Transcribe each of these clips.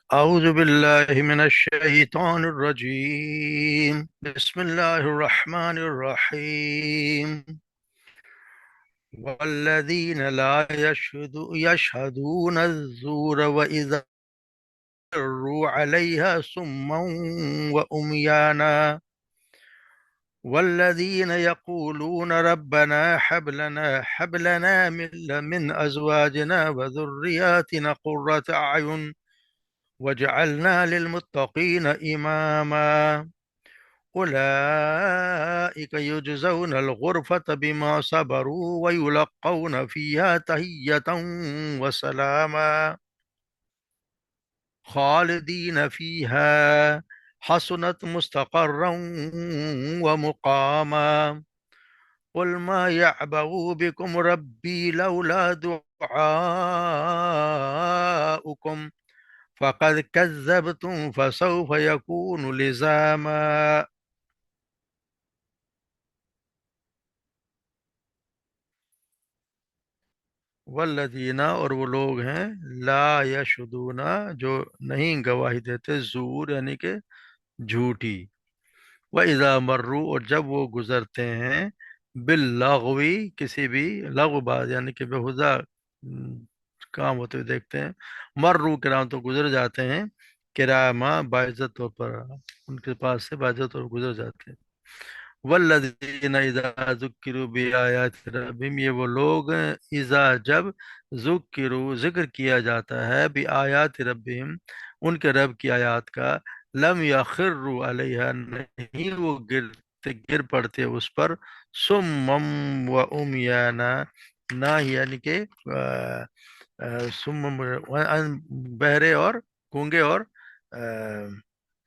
أعوذ بالله من الشيطان الرجيم. بسم الله الرحمن الرحيم. والذين لا يشهدون الزور وإذا مروا عليها صما وأميانا. والذين يقولون ربنا هب لنا من أزواجنا وذرياتنا قرة أعين وجعلنا للمتقين إماما. أولئك يجزون الغرفة بما صبروا ويلقون فيها تحية وسلاما خالدين فيها حسنت مستقرا ومقاما. قل ما يعبأ بكم ربي لولا دعاؤكم فقد كذبتم فسوف يكون لزاما. والذین اور وہ لوگ ہیں لا یشہدون جو نہیں گواہی دیتے زور یعنی کہ جھوٹی، وَإِذَا مروا اور جب وہ گزرتے ہیں باللغوی کسی بھی لغو بات یعنی کہ بےہودہ کام ہوتے ہوئے دیکھتے ہیں، مرو کرام تو گزر جاتے ہیں، کرامہ باعزت طور پر ان کے پاس سے باعزت طور پر گزر جاتے ہیں۔ والذین اذا ذکروا بآیات ربہم یہ وہ لوگ ہیں اذا جب ذکروا ذکر کیا جاتا ہے بآیات ربہم ان کے رب کی آیات کا، لم یخروا علیہا نہیں وہ گر پڑتے اس پر، سمم و امیانا نہ ہی یعنی کہ سمم بہرے اور گونگے اور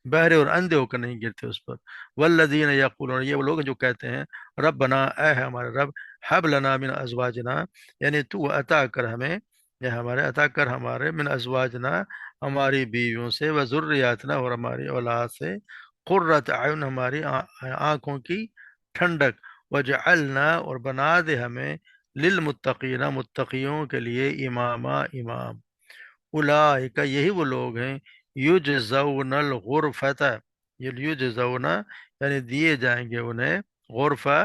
بہرے اور اندھے ہو کر نہیں گرتے اس پر۔ والذین یقولون یہ وہ لوگ ہیں جو کہتے ہیں ربنا اے ہے ہمارے رب، حب لنا من ازواجنا یعنی تو عطا کر ہمیں یا ہمارے عطا کر ہمارے من ازواجنا ہماری بیویوں سے، و ذریاتنا اور ہماری اولاد سے، قرۃ اعین ہماری آنکھوں کی ٹھنڈک، وجعلنا اور بنا دے ہمیں للمتقین متقیوں کے لیے اماما امام۔ اولئک یہی وہ لوگ ہیں یجزون الغرفۃ یہ یجزون یعنی دیے جائیں گے انہیں غرفہ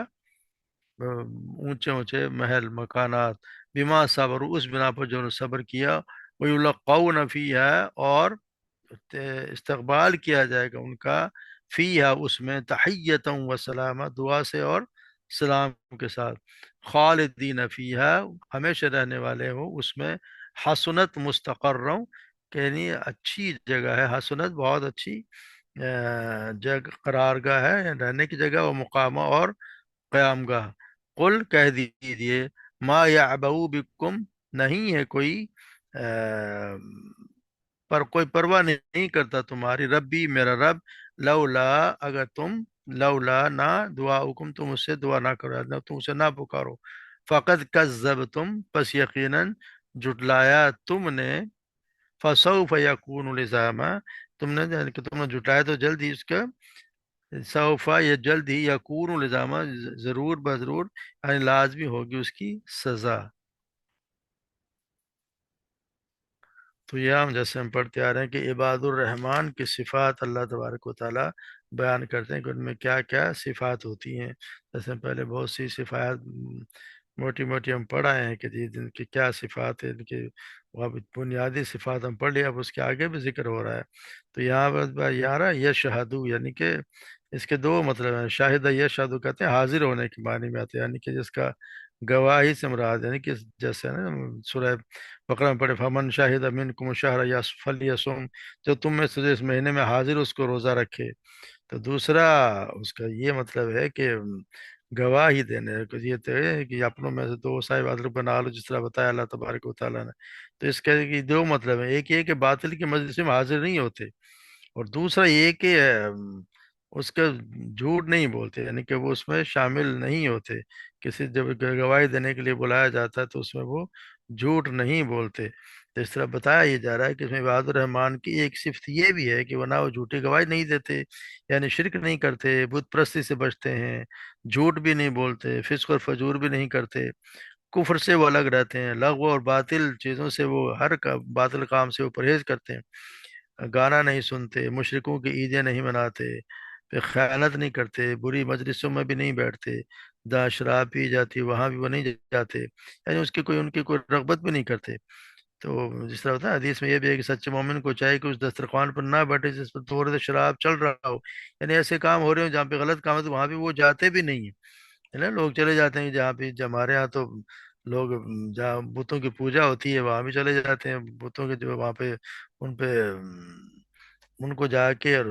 اونچے اونچے محل مکانات، بما صبر اس بنا پر جو انہوں نے صبر کیا، ویلقون فیہا اور استقبال کیا جائے گا ان کا، فیہا اس میں، تحیتا و سلامہ دعا سے اور سلام کے ساتھ، خالدین فیہا ہمیشہ رہنے والے ہوں اس میں، حسنت مستقروں یعنی اچھی جگہ ہے، حسنت بہت اچھی جگہ قرار گاہ ہے رہنے کی جگہ، و مقامہ اور قیام گاہ۔ قل کہہ دیجئے ما یعبؤ بکم نہیں ہے کوئی پر کوئی پرواہ نہیں کرتا تمہاری، ربی میرا رب، لولا اگر تم، لولا نہ دعاؤکم تم اس سے دعا نہ کرو، نہ تم اسے نہ پکارو، فقد کذبتم پس یقیناً جھٹلایا تم نے، فسوف یکون لزاما تم نے یعنی کہ تم نے جھٹلایا تو جلد ہی اس کا، سوف یہ جلد ہی، یکون لزاما ضرور بضرور یعنی لازمی ہوگی اس کی سزا۔ تو یہ ہم جیسے ہم پڑھتے آ رہے ہیں کہ عباد الرحمن کی صفات اللہ تبارک و تعالیٰ بیان کرتے ہیں کہ ان میں کیا کیا صفات ہوتی ہیں۔ جیسے ہم پہلے بہت سی صفات موٹی موٹی ہم پڑھ آئے ہیں کہ جن کی کیا صفات ہے، ان کی وہ بنیادی صفات ہم پڑھ لیا، اب اس کے آگے بھی ذکر ہو رہا ہے۔ تو یہاں پر یہاں رہا یشہدو یعنی کہ اس کے دو مطلب ہیں، شاہد یشہدو کہتے ہیں حاضر ہونے کے معنی میں آتے ہیں، یعنی کہ جس کا گواہی سے مراد یعنی کہ جیسے نا سورہ بقرہ میں پڑھے فمن شاہد منکم الشہر فلیصم جو تم میں سے اس مہینے میں حاضر اس کو روزہ رکھے۔ تو دوسرا اس کا یہ مطلب ہے کہ گواہی دینے کو، یہ تو ہے کہ اپنوں میں سے دو صاحب عدل بنا لو جس طرح بتایا اللہ تبارک و تعالیٰ نے۔ تو اس کے دو مطلب ہیں، ایک یہ کہ باطل کی مجلس میں حاضر نہیں ہوتے، اور دوسرا یہ کہ اس کا جھوٹ نہیں بولتے، یعنی کہ وہ اس میں شامل نہیں ہوتے، کسی جب گواہی دینے کے لیے بلایا جاتا ہے تو اس میں وہ جھوٹ نہیں بولتے۔ تو اس طرح بتایا یہ جا رہا ہے کہ اس میں عباد الرحمن کی ایک صفت یہ بھی ہے کہ وہ نہ وہ جھوٹی گواہی نہیں دیتے، یعنی شرک نہیں کرتے، بت پرستی سے بچتے ہیں، جھوٹ بھی نہیں بولتے، فسق اور فجور بھی نہیں کرتے، کفر سے وہ الگ رہتے ہیں، لغو اور باطل چیزوں سے وہ باطل کام سے وہ پرہیز کرتے ہیں، گانا نہیں سنتے، مشرکوں کی عیدیں نہیں مناتے، پھر خیانت نہیں کرتے، بری مجلسوں میں بھی نہیں بیٹھتے، جہاں شراب پی جاتی وہاں بھی وہ نہیں جاتے، یعنی اس کی کوئی ان کی کوئی رغبت بھی نہیں کرتے۔ تو جس طرح ہوتا ہے حدیث میں یہ بھی ہے کہ سچے مومن کو چاہیے کہ اس دسترخوان پر نہ بیٹھے جس پر تھوڑے سے شراب چل رہا ہو، یعنی ایسے کام ہو رہے ہوں جہاں پہ غلط کام ہے تو وہاں بھی وہ جاتے بھی نہیں ہیں، ہے نا، لوگ چلے جاتے ہیں جہاں پہ ہمارے یہاں تو لوگ جہاں بتوں کی پوجا ہوتی ہے وہاں بھی چلے جاتے ہیں، بتوں کے جو وہاں پہ ان پہ ان کو جا کے اور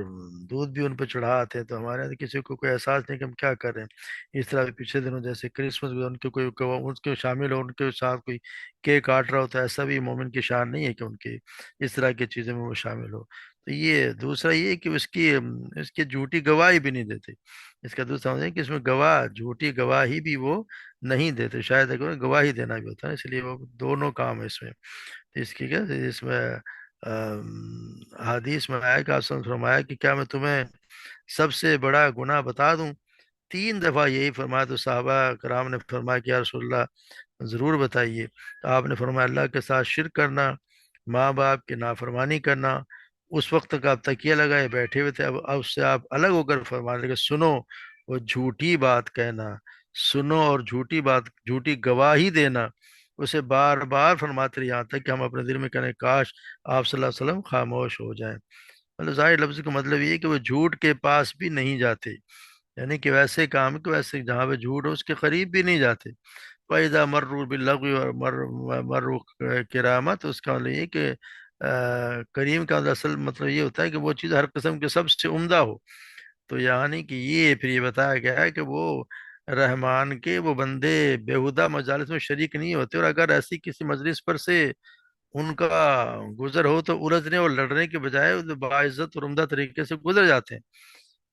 دودھ بھی ان پہ چڑھا آتے ہیں، تو ہمارے یہاں کسی کو کوئی احساس نہیں کہ ہم کیا کر رہے ہیں۔ اس طرح پچھلے دنوں جیسے کرسمس بھی ان کے کوئی ان کے شامل ہو، ان کے ساتھ کوئی کیک کاٹ رہا ہوتا ہے، ایسا بھی مومن کی شان نہیں ہے کہ ان کے اس طرح کی چیزوں میں وہ شامل ہو۔ تو یہ دوسرا یہ کہ اس کی جھوٹی گواہی بھی نہیں دیتے، اس کا دوسرا سمجھیں کہ اس میں گواہ جھوٹی گواہی بھی وہ نہیں دیتے، شاید اگر گواہی دینا بھی ہوتا ہے، اس لیے وہ دونوں کام ہے اس میں۔ اس کی کیا اس میں حدیث میں آیا کہ آپ نے فرمایا کہ کیا میں تمہیں سب سے بڑا گناہ بتا دوں؟ 3 دفعہ یہی فرمایا تو صحابہ کرام نے فرمایا کہ یا رسول اللہ ضرور بتائیے۔ تو آپ نے فرمایا اللہ کے ساتھ شرک کرنا، ماں باپ کی نافرمانی کرنا۔ اس وقت تک آپ تکیہ لگائے بیٹھے ہوئے تھے، اب اس سے آپ الگ ہو کر فرمانے لگے سنو، وہ جھوٹی بات کہنا، سنو اور جھوٹی بات جھوٹی گواہی دینا، اسے بار بار فرماتے رہے یہاں تک کہ ہم اپنے دل میں کہنے کاش آپ صلی اللہ علیہ وسلم خاموش ہو جائیں۔ مطلب ظاہر لفظ کا مطلب یہ ہے کہ وہ جھوٹ کے پاس بھی نہیں جاتے، یعنی کہ ویسے کام کہ ویسے جہاں پہ جھوٹ ہو اس کے قریب بھی نہیں جاتے۔ فَإِذَا مَرُّوا بِاللَّغْوِ اور مَرُّوا کِرَامًا، تو اس کا مطلب یہ کہ کریم کا اصل مطلب یہ ہوتا ہے کہ وہ چیز ہر قسم کے سب سے عمدہ ہو۔ تو یعنی کہ یہ پھر یہ بتایا گیا ہے کہ وہ رحمان کے وہ بندے بیہودہ مجالس میں شریک نہیں ہوتے، اور اگر ایسی کسی مجلس پر سے ان کا گزر ہو تو الجھنے اور لڑنے کے بجائے وہ باعزت اور عمدہ طریقے سے گزر جاتے ہیں،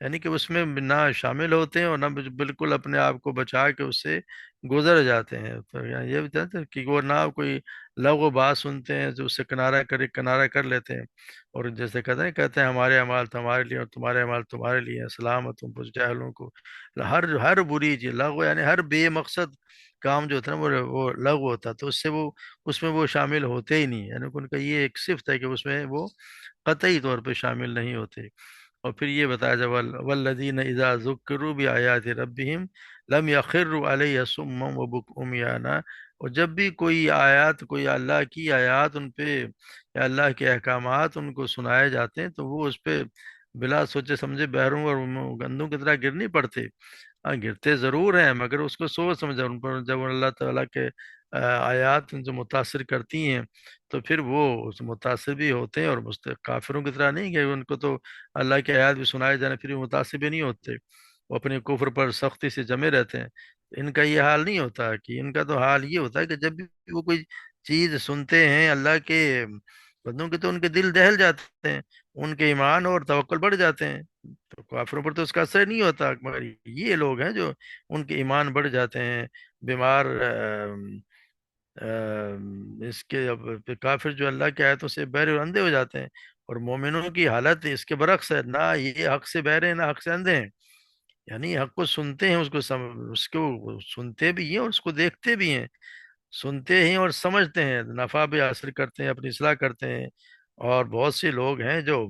یعنی کہ اس میں نہ شامل ہوتے ہیں اور نہ بالکل اپنے آپ کو بچا کے اس سے گزر جاتے ہیں۔ تو یعنی یہ بھی جانتے ہیں کہ وہ نہ کوئی لغو بات سنتے ہیں جو اس سے کنارہ کر لیتے ہیں، اور جیسے کہتے ہیں ہمارے اعمال تمہارے لیے اور تمہارے اعمال تمہارے لیے، سلامت تم جاہلوں کو۔ ہر بری چیز لغو، یعنی ہر بے مقصد کام جو ہوتا ہے نا وہ لغو ہوتا ہے، تو اس سے وہ اس میں وہ شامل ہوتے ہی نہیں، یعنی کہ ان کا یہ ایک صفت ہے کہ اس میں وہ قطعی طور پہ شامل نہیں ہوتے۔ اور پھر یہ بتایا جب والذین اذا ذکروا بآیات ربہم لم یخروا علیہ صما وبکما، اور جب بھی کوئی آیات، کوئی اللہ کی آیات ان پہ یا اللہ کے احکامات ان کو سنائے جاتے ہیں تو وہ اس پہ بلا سوچے سمجھے بحروں اور گندوں کی طرح گر نہیں پڑتے۔ ہاں گرتے ضرور ہیں مگر اس کو سوچ سمجھ ان پر جب اللہ تعالیٰ کے آیات ان سے متاثر کرتی ہیں تو پھر وہ اس متاثر بھی ہوتے ہیں، اور کافروں کی طرح نہیں کہ ان کو تو اللہ کی آیات بھی سنائے جانے پھر بھی متاثر بھی نہیں ہوتے، وہ اپنے کفر پر سختی سے جمے رہتے ہیں۔ ان کا یہ حال نہیں ہوتا، کہ ان کا تو حال یہ ہوتا ہے کہ جب بھی وہ کوئی چیز سنتے ہیں اللہ کے بندوں کے تو ان کے دل دہل جاتے ہیں، ان کے ایمان اور توکل بڑھ جاتے ہیں۔ تو کافروں پر تو اس کا اثر نہیں ہوتا، مگر یہ لوگ ہیں جو ان کے ایمان بڑھ جاتے ہیں، بیمار اس کے اب کافر جو اللہ کی آیتوں سے بہرے اور اندھے ہو جاتے ہیں، اور مومنوں کی حالت اس کے برعکس ہے، نہ یہ حق سے بہرے ہیں نہ حق سے اندھے ہیں، یعنی حق کو سنتے ہیں، اس کو سنتے بھی ہیں اور اس کو دیکھتے بھی ہیں، سنتے ہیں اور سمجھتے ہیں، نفع بھی حاصل کرتے ہیں، اپنی اصلاح کرتے ہیں۔ اور بہت سے لوگ ہیں جو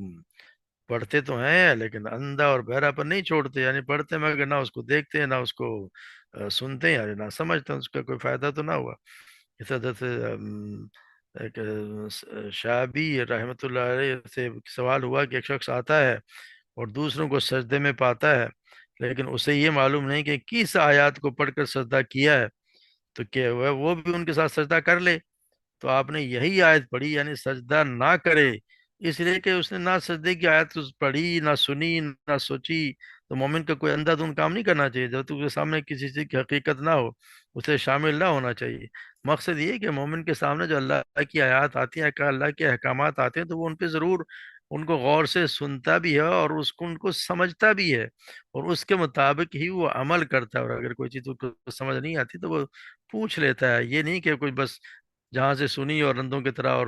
پڑھتے تو ہیں لیکن اندھا اور بہرا پر نہیں چھوڑتے، یعنی پڑھتے ہیں مگر نہ اس کو دیکھتے ہیں نہ اس کو سنتے ہیں، یعنی نہ سمجھتے ہیں، اس کا کوئی فائدہ تو نہ ہوا۔ اس حضرت ایک شعبی رحمۃ اللہ علیہ سے سوال ہوا کہ ایک شخص آتا ہے اور دوسروں کو سجدے میں پاتا ہے لیکن اسے یہ معلوم نہیں کہ کس آیات کو پڑھ کر سجدہ کیا ہے، تو کیا وہ بھی ان کے ساتھ سجدہ کر لے؟ تو آپ نے یہی آیت پڑھی، یعنی سجدہ نہ کرے، اس لیے کہ اس نے نہ سجدے کی آیت پڑھی، نہ سنی، نہ سوچی۔ تو مومن کا کوئی اندھا دھند کام نہیں کرنا چاہیے، جب تک اس کے سامنے کسی چیز کی حقیقت نہ ہو اسے شامل نہ ہونا چاہیے۔ مقصد یہ ہے کہ مومن کے سامنے جو اللہ کی آیات آتی ہیں، کہ اللہ کے احکامات آتے ہیں، تو وہ ان پہ ضرور ان کو غور سے سنتا بھی ہے اور اس کو ان کو سمجھتا بھی ہے، اور اس کے مطابق ہی وہ عمل کرتا ہے، اور اگر کوئی چیز اس کو سمجھ نہیں آتی تو وہ پوچھ لیتا ہے، یہ نہیں کہ کوئی بس جہاں سے سنی اور رندوں کی طرح، اور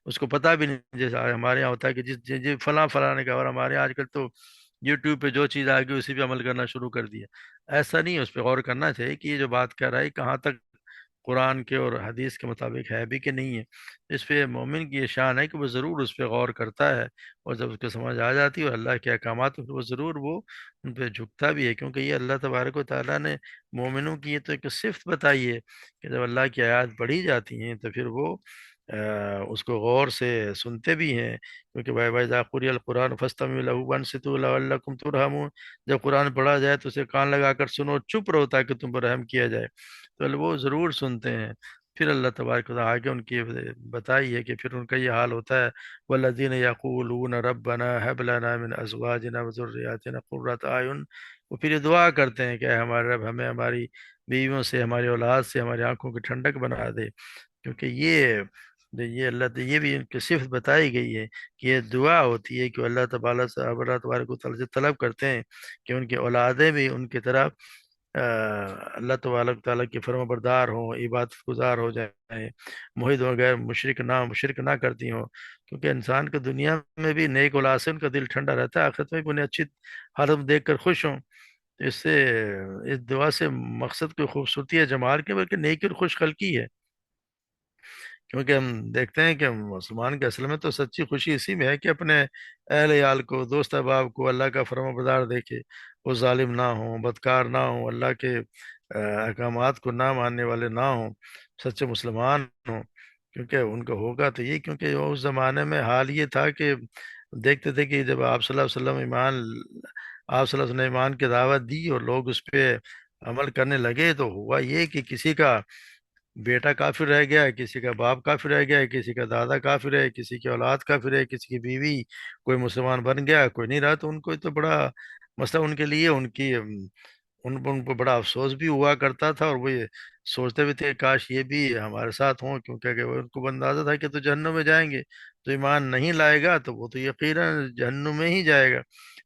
اس کو پتہ بھی نہیں، جیسے ہمارے یہاں ہوتا ہے کہ فلاں فلاں نے کہا، اور ہمارے یہاں آج کل تو یوٹیوب پہ جو چیز آ گئی اسی پہ عمل کرنا شروع کر دیا۔ ایسا نہیں ہے، اس پہ غور کرنا چاہیے کہ یہ جو بات کر رہا ہے کہاں تک قرآن کے اور حدیث کے مطابق ہے بھی کہ نہیں ہے۔ اس پہ مومن کی یہ شان ہے کہ وہ ضرور اس پہ غور کرتا ہے، اور جب اس کو سمجھ آ جاتی ہے اور اللہ کے احکامات پہ وہ ضرور وہ ان پہ جھکتا بھی ہے، کیونکہ یہ اللہ تبارک و تعالیٰ نے مومنوں کی یہ تو ایک صفت بتائی ہے کہ جب اللہ کی آیات پڑھی جاتی ہیں تو پھر وہ اس کو غور سے سنتے بھی ہیں، کیونکہ بھائی بھائی قری القرآن فاستمعوا لہ وانصتوا لعلکم ترحمون، جب قرآن پڑھا جائے تو اسے کان لگا کر سنو، چپ رہو تاکہ تم پر رحم کیا جائے، تو وہ ضرور سنتے ہیں۔ پھر اللہ تبارک و تعالیٰ آگے ان کی بتائی ہے کہ پھر ان کا یہ حال ہوتا ہے، والذین یقولون ربنا هب لنا من ازواجنا وذریاتنا قرۃ اعین، وہ پھر یہ دعا کرتے ہیں کہ اے ہمارے رب ہمیں ہماری بیویوں سے، ہماری اولاد سے ہماری آنکھوں کی ٹھنڈک بنا دے، کیونکہ یہ اللہ یہ بھی ان کی صفت بتائی گئی ہے کہ یہ دعا ہوتی ہے کہ اللہ تعالیٰ سے، اللہ تبارک و تعالیٰ سے طلب کرتے ہیں کہ ان کی اولادیں بھی ان کی طرح اللہ تبارک تعالیٰ کی فرما بردار ہوں، عبادت گزار ہو جائیں، موحد وغیر مشرک نہ کرتی ہوں، کیونکہ انسان کو دنیا میں بھی نیک اولاد سے ان کا دل ٹھنڈا رہتا ہے، آخرت میں بھی انہیں اچھی حالت میں دیکھ کر خوش ہوں۔ تو اس سے، اس دعا سے مقصد کوئی خوبصورتی ہے جمال کے، بلکہ نیکی اور خوش خلقی ہے، کیونکہ ہم دیکھتے ہیں کہ مسلمان کے اصل میں تو سچی خوشی اسی میں ہے کہ اپنے اہل عیال کو، دوست احباب کو اللہ کا فرما بردار دیکھے، وہ ظالم نہ ہوں، بدکار نہ ہوں، اللہ کے احکامات کو نہ ماننے والے نہ ہوں، سچے مسلمان ہوں، کیونکہ ان کا ہوگا تو یہ، کیونکہ اس زمانے میں حال یہ تھا کہ دیکھتے تھے کہ جب آپ صلی اللہ علیہ وسلم آپ صلی اللہ علیہ وسلم نے ایمان کی دعوت دی اور لوگ اس پہ عمل کرنے لگے، تو ہوا یہ کہ کسی کا بیٹا کافر رہ گیا ہے، کسی کا باپ کافر رہ گیا ہے، کسی کا دادا کافر ہے، کسی کی اولاد کافر ہے، کسی کی بیوی، کوئی مسلمان بن گیا کوئی نہیں رہا، تو ان کو تو بڑا مسئلہ، ان کے لیے ان کی ان کو بڑا افسوس بھی ہوا کرتا تھا، اور وہ یہ سوچتے بھی تھے کاش یہ بھی ہمارے ساتھ ہوں، کیونکہ کہ وہ ان کو اندازہ تھا کہ تو جہنم میں جائیں گے، تو ایمان نہیں لائے گا تو وہ تو یقیناً جہنم میں ہی جائے گا۔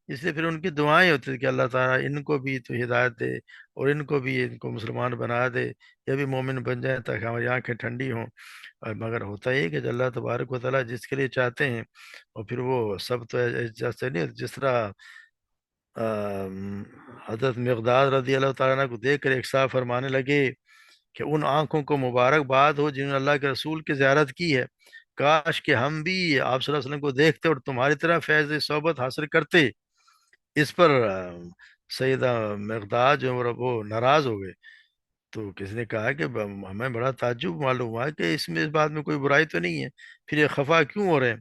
اس لیے پھر ان کی دعائیں ہوتی تھی کہ اللہ تعالیٰ ان کو بھی تو ہدایت دے، اور ان کو بھی، ان کو مسلمان بنا دے، یہ بھی مومن بن جائیں تاکہ ہماری آنکھیں ٹھنڈی ہوں۔ اور مگر ہوتا یہ کہ اللہ تبارک و تعالیٰ جس کے لیے چاہتے ہیں، اور پھر وہ سب تو جیسے نہیں، جس طرح حضرت مقداد رضی اللہ تعالیٰ عنہ کو دیکھ کر ایک صاحب فرمانے لگے کہ ان آنکھوں کو مبارکباد ہو جنہوں نے اللہ کے رسول کی زیارت کی ہے، کاش کہ ہم بھی آپ صلی اللہ علیہ وسلم کو دیکھتے اور تمہاری طرح فیض صحبت حاصل کرتے۔ اس پر سیدہ مقداد جو ہے وہ ناراض ہو گئے، تو کسی نے کہا کہ ہمیں بڑا تعجب معلوم ہوا کہ اس بات میں کوئی برائی تو نہیں ہے، پھر یہ خفا کیوں ہو رہے ہیں؟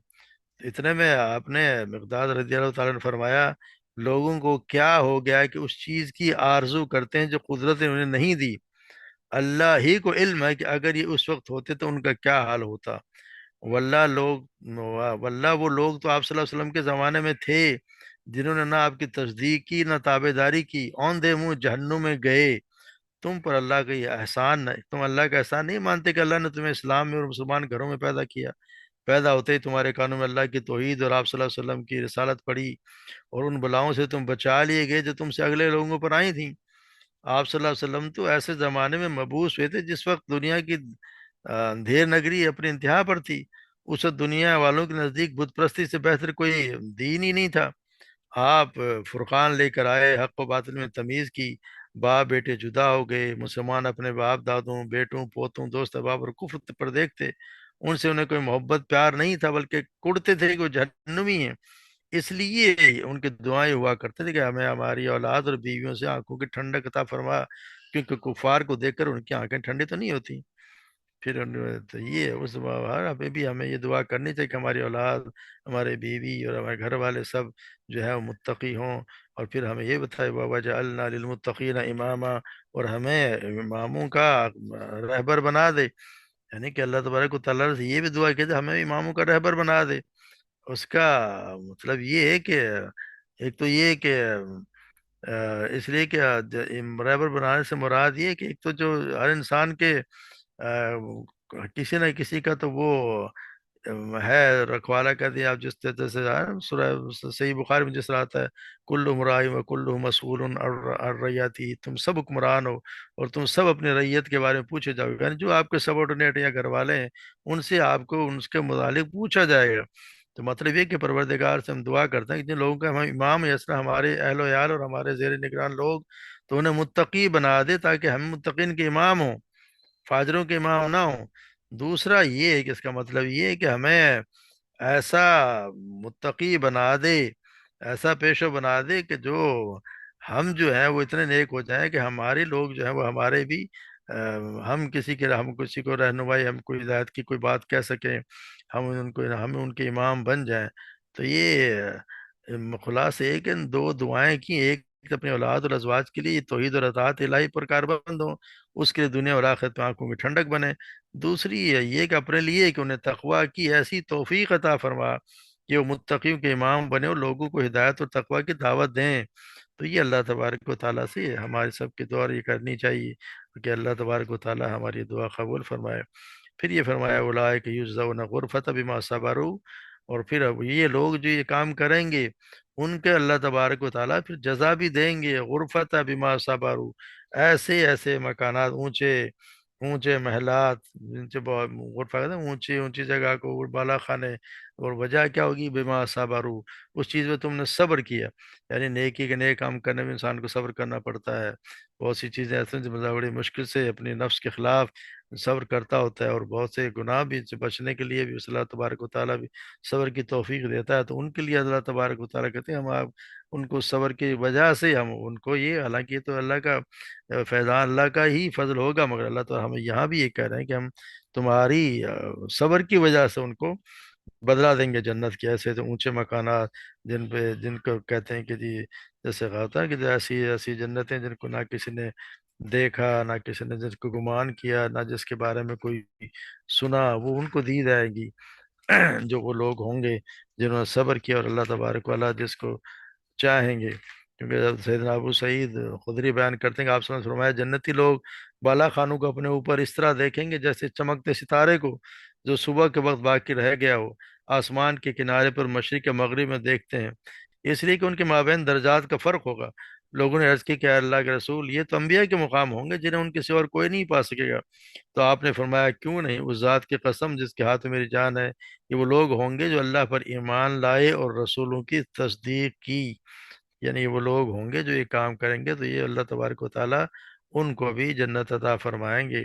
اتنے میں آپ نے، مقداد رضی اللہ تعالیٰ نے فرمایا، لوگوں کو کیا ہو گیا کہ اس چیز کی آرزو کرتے ہیں جو قدرت نے انہیں نہیں دی، اللہ ہی کو علم ہے کہ اگر یہ اس وقت ہوتے تو ان کا کیا حال ہوتا۔ واللہ لوگ واللہ وہ لوگ تو آپ صلی اللہ علیہ وسلم کے زمانے میں تھے جنہوں نے نہ آپ کی تصدیق کی نہ تابع داری کی، اوندے منہ جہنم میں گئے۔ تم پر اللہ کا یہ احسان ہے، تم اللہ کا احسان نہیں مانتے کہ اللہ نے تمہیں اسلام میں اور مسلمان گھروں میں پیدا کیا، پیدا ہوتے ہی تمہارے کانوں میں اللہ کی توحید اور آپ صلی اللہ علیہ وسلم کی رسالت پڑھی، اور ان بلاؤں سے تم بچا لیے گئے جو تم سے اگلے لوگوں پر آئی تھیں۔ آپ صلی اللہ علیہ وسلم تو ایسے زمانے میں مبعوث ہوئے تھے جس وقت دنیا کی اندھیر نگری اپنی انتہا پر تھی، اس وقت دنیا والوں کے نزدیک بت پرستی سے بہتر کوئی دین ہی نہیں تھا۔ آپ فرقان لے کر آئے، حق و باطل میں تمیز کی، باپ بیٹے جدا ہو گئے، مسلمان اپنے باپ دادوں، بیٹوں، پوتوں، دوست احباب اور کفر پر دیکھتے، ان سے انہیں کوئی محبت پیار نہیں تھا، بلکہ کڑتے تھے کہ وہ جہنمی ہیں۔ اس لیے ان کی دعائیں ہوا کرتے تھے کہ ہمیں ہماری اولاد اور بیویوں سے آنکھوں کی ٹھنڈک عطا فرما، کیونکہ کفار کو دیکھ کر ان کی آنکھیں ٹھنڈی تو نہیں ہوتی۔ پھر تو یہ اس ابھی بھی ہمیں یہ دعا کرنی چاہیے کہ ہماری اولاد، ہمارے بیوی اور ہمارے گھر والے سب جو ہے وہ متقی ہوں، اور پھر ہمیں یہ بتائے بابا جعلنا للمتقین اماما، اور ہمیں اماموں کا رہبر بنا دے، یعنی کہ اللہ تبارک و تعالیٰ سے یہ بھی دعا کی ہمیں اماموں کا رہبر بنا دے۔ اس کا مطلب یہ ہے کہ ایک تو یہ ہے کہ اس لیے کہ رہبر بنانے سے مراد یہ ہے کہ ایک تو جو ہر انسان کے کسی نہ کسی کا تو وہ ہے رکھوالا کر دیا، آپ جس طرح سے سورہ صحیح بخاری میں جس طرح آتا ہے، کل مرائی و کل مسئول عن رعیتی، تم سب حکمران ہو اور تم سب اپنے ریت کے بارے میں پوچھے جاؤ گے، یعنی جو آپ کے سبارڈینیٹ یا گھر والے ہیں ان سے آپ کو ان کے متعلق پوچھا جائے گا۔ تو مطلب یہ کہ پروردگار سے ہم دعا کرتے ہیں کہ جن لوگوں کا ہم امام یسرا ہمارے اہل و عیال اور ہمارے زیر نگران لوگ، تو انہیں متقی بنا دے تاکہ ہم متقین کے امام ہوں، فاجروں کے امام نہ ہوں۔ دوسرا یہ ہے کہ اس کا مطلب یہ ہے کہ ہمیں ایسا متقی بنا دے، ایسا پیشو بنا دے کہ جو ہم جو ہیں وہ اتنے نیک ہو جائیں کہ ہمارے لوگ جو ہیں وہ ہمارے بھی ہم کسی کو رہنمائی، ہم کوئی ہدایت کی کوئی بات کہہ سکیں، ہم ان کے امام بن جائیں۔ تو یہ خلاصہ ایک ان دو دعائیں کی، ایک اپنے اولاد اور ازواج کے لیے توحید اور اطاعت الہی پر کاربند ہوں، اس کے لیے دنیا اور آخرت میں آنکھوں کی ٹھنڈک بنے۔ دوسری یہ کہ اپنے لیے کہ انہیں تقوی کی ایسی توفیق عطا فرما کہ وہ متقیوں کے امام بنے اور لوگوں کو ہدایت اور تقوی کی دعوت دیں۔ تو یہ اللہ تبارک و تعالیٰ سے ہمارے سب کی دعا یہ کرنی چاہیے کہ اللہ تبارک و تعالیٰ ہماری دعا قبول فرمائے۔ پھر یہ فرمایا اولئک یجزون غرفۃ بما صبروا، اور پھر اب یہ لوگ جو یہ کام کریں گے ان کے اللہ تبارک و تعالیٰ پھر جزا بھی دیں گے، غرفۃ بما صبروا، ایسے ایسے مکانات، اونچے اونچے محلات، اونچے غرفہ کہتے ہیں اونچی اونچی جگہ کو، بالا خانے، اور وجہ کیا ہوگی؟ بما صبروا، اس چیز میں تم نے صبر کیا۔ یعنی نیکی کے نیک کام کرنے میں انسان کو صبر کرنا پڑتا ہے، بہت سی چیزیں ایسے ہیں جو مطلب بڑی مشکل سے اپنے نفس کے خلاف صبر کرتا ہوتا ہے، اور بہت سے گناہ بھی سے بچنے کے لیے بھی اللہ تبارک و تعالیٰ بھی صبر کی توفیق دیتا ہے۔ تو ان کے لیے اللہ تبارک و تعالیٰ کہتے ہیں ہم آپ ان کو صبر کی وجہ سے ہم ان کو یہ، حالانکہ یہ تو اللہ کا فیضان، اللہ کا ہی فضل ہوگا، مگر اللہ تو ہمیں یہاں بھی یہ کہہ رہے ہیں کہ ہم تمہاری صبر کی وجہ سے ان کو بدلا دیں گے جنت کے ایسے تو اونچے مکانات، جن کو کہتے ہیں کہ جی، جیسے کہا ہوتا ہے کہ جو ایسی ایسی جنتیں جن کو نہ کسی نے دیکھا، نہ کسی نے جس کو گمان کیا، نہ جس کے بارے میں کوئی سنا، وہ ان کو دی جائے گی۔ جو وہ لوگ ہوں گے جنہوں نے صبر کیا، اور اللہ تبارک و تعالیٰ جس کو چاہیں گے، کیونکہ جب سیدنا ابو سعید خدری بیان کرتے ہیں کہ آپ صلی اللہ علیہ وسلم نے فرمایا جنتی لوگ بالا خانوں کو اپنے اوپر اس طرح دیکھیں گے جیسے چمکتے ستارے کو جو صبح کے وقت باقی رہ گیا ہو، آسمان کے کنارے پر مشرق یا مغرب میں دیکھتے ہیں، اس لیے کہ ان کے مابین درجات کا فرق ہوگا۔ لوگوں نے عرض کی کہ اے اللہ کے رسول، یہ تو انبیاء کے مقام ہوں گے جنہیں ان کے سوا اور کوئی نہیں پا سکے گا۔ تو آپ نے فرمایا کیوں نہیں، اس ذات کی قسم جس کے ہاتھ میں میری جان ہے، یہ وہ لوگ ہوں گے جو اللہ پر ایمان لائے اور رسولوں کی تصدیق کی۔ یعنی یہ وہ لوگ ہوں گے جو یہ کام کریں گے تو یہ اللہ تبارک و تعالیٰ ان کو بھی جنت عطا فرمائیں گے۔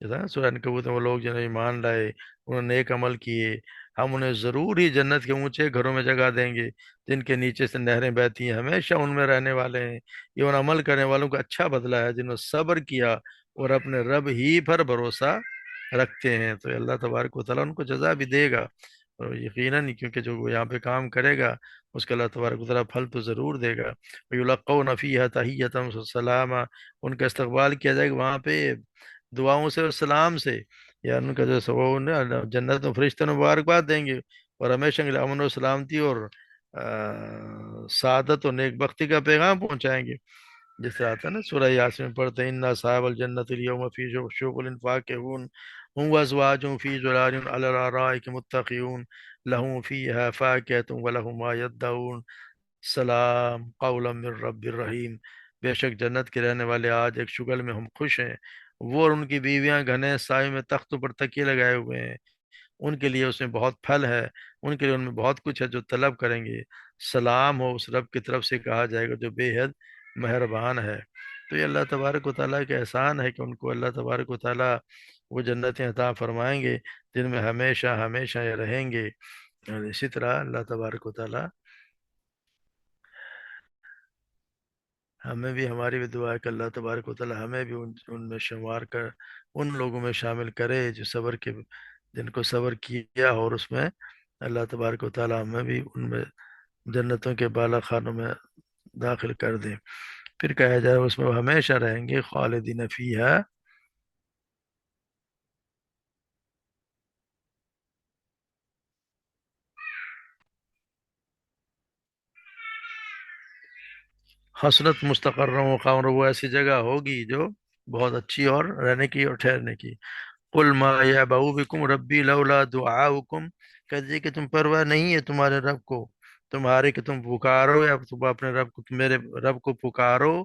جیسا سورہ عنکبوت میں وہ لوگ جنہیں ایمان لائے، انہوں نے نیک عمل کیے، ہم انہیں ضرور ہی جنت کے اونچے گھروں میں جگہ دیں گے جن کے نیچے سے نہریں بہتی ہیں، ہمیشہ ان میں رہنے والے ہیں۔ یہ ان عمل کرنے والوں کا اچھا بدلہ ہے جنہوں نے صبر کیا اور اپنے رب ہی پر بھروسہ رکھتے ہیں۔ تو اللہ تبارک و تعالیٰ ان کو جزا بھی دے گا، اور یقیناً کیونکہ جو وہ یہاں پہ کام کرے گا اس کا اللہ تبارک و تعالیٰ پھل تو ضرور دے گا۔ وَيُلَقَّوْنَ فِيهَا تَحِيَّةً وَسَلَامًا، ان کا استقبال کیا جائے گا وہاں پہ دعاؤں سے اور سلام سے، یا ان کا جو وہ جنت میں فرشتے مبارکباد دیں گے، اور ہمیشہ کے لیے امن و سلامتی اور سعادت اور نیک بختی کا پیغام پہنچائیں گے۔ جس سے آتا ہے نا سورہ یاسین میں پڑھتے ہیں اِنَّ أَصْحَابَ الْجَنَّةِ الْيَوْمَ فِي شُغُلٍ فَاكِهُونَ هُمْ وَأَزْوَاجُهُمْ فِي ظِلَالٍ عَلَى الْأَرَائِكِ مُتَّكِئُونَ لَهُمْ فِيهَا فَاكِهَةٌ وَلَهُمْ مَا يَدَّعُونَ سلام قولا من رب الرحیم، بے شک جنت کے رہنے والے آج ایک شغل میں ہم خوش ہیں، وہ اور ان کی بیویاں گھنے سائے میں تختوں پر تکیے لگائے ہوئے ہیں، ان کے لیے اس میں بہت پھل ہے، ان کے لیے ان میں بہت کچھ ہے جو طلب کریں گے، سلام ہو اس رب کی طرف سے کہا جائے گا جو بے حد مہربان ہے۔ تو یہ اللہ تبارک و تعالیٰ کے احسان ہے کہ ان کو اللہ تبارک و تعالیٰ وہ جنتیں عطا فرمائیں گے جن میں ہمیشہ ہمیشہ یہ رہیں گے۔ اور اسی طرح اللہ تبارک و تعالیٰ ہمیں بھی، ہماری بھی دعا ہے کہ اللہ تبارک و تعالی ہمیں بھی ان میں شمار کر ان لوگوں میں شامل کرے جو صبر کے، جن کو صبر کیا، اور اس میں اللہ تبارک و تعالی ہمیں بھی ان میں جنتوں کے بالا خانوں میں داخل کر دے۔ پھر کہا جائے اس میں وہ ہمیشہ رہیں گے خالدین فیہا۔ حسنت مستقر مقام، وہ ایسی جگہ ہوگی جو بہت اچھی اور رہنے کی اور ٹھہرنے کی۔ قل ما یعبؤ بکم ربی لولا دعاؤکم، کہہ دیجیے کہ تم پرواہ نہیں ہے تمہارے رب کو، تمہارے کہ تم پکارو یا تم اپنے رب کو، میرے رب کو پکارو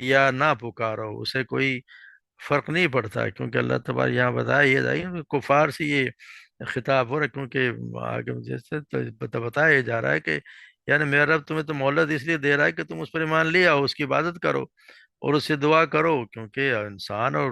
یا نہ پکارو، اسے کوئی فرق نہیں پڑتا ہے، کیونکہ اللہ تبارک یہاں بتایا یہ جائے کہ کفار سے یہ خطاب ہو رہا ہے، کیونکہ آگے جیسے بتایا جا رہا ہے کہ یعنی میرا رب تمہیں تو مہلت اس لیے دے رہا ہے کہ تم اس پر ایمان لے آؤ، اس کی عبادت کرو اور اس سے دعا کرو، کیونکہ انسان اور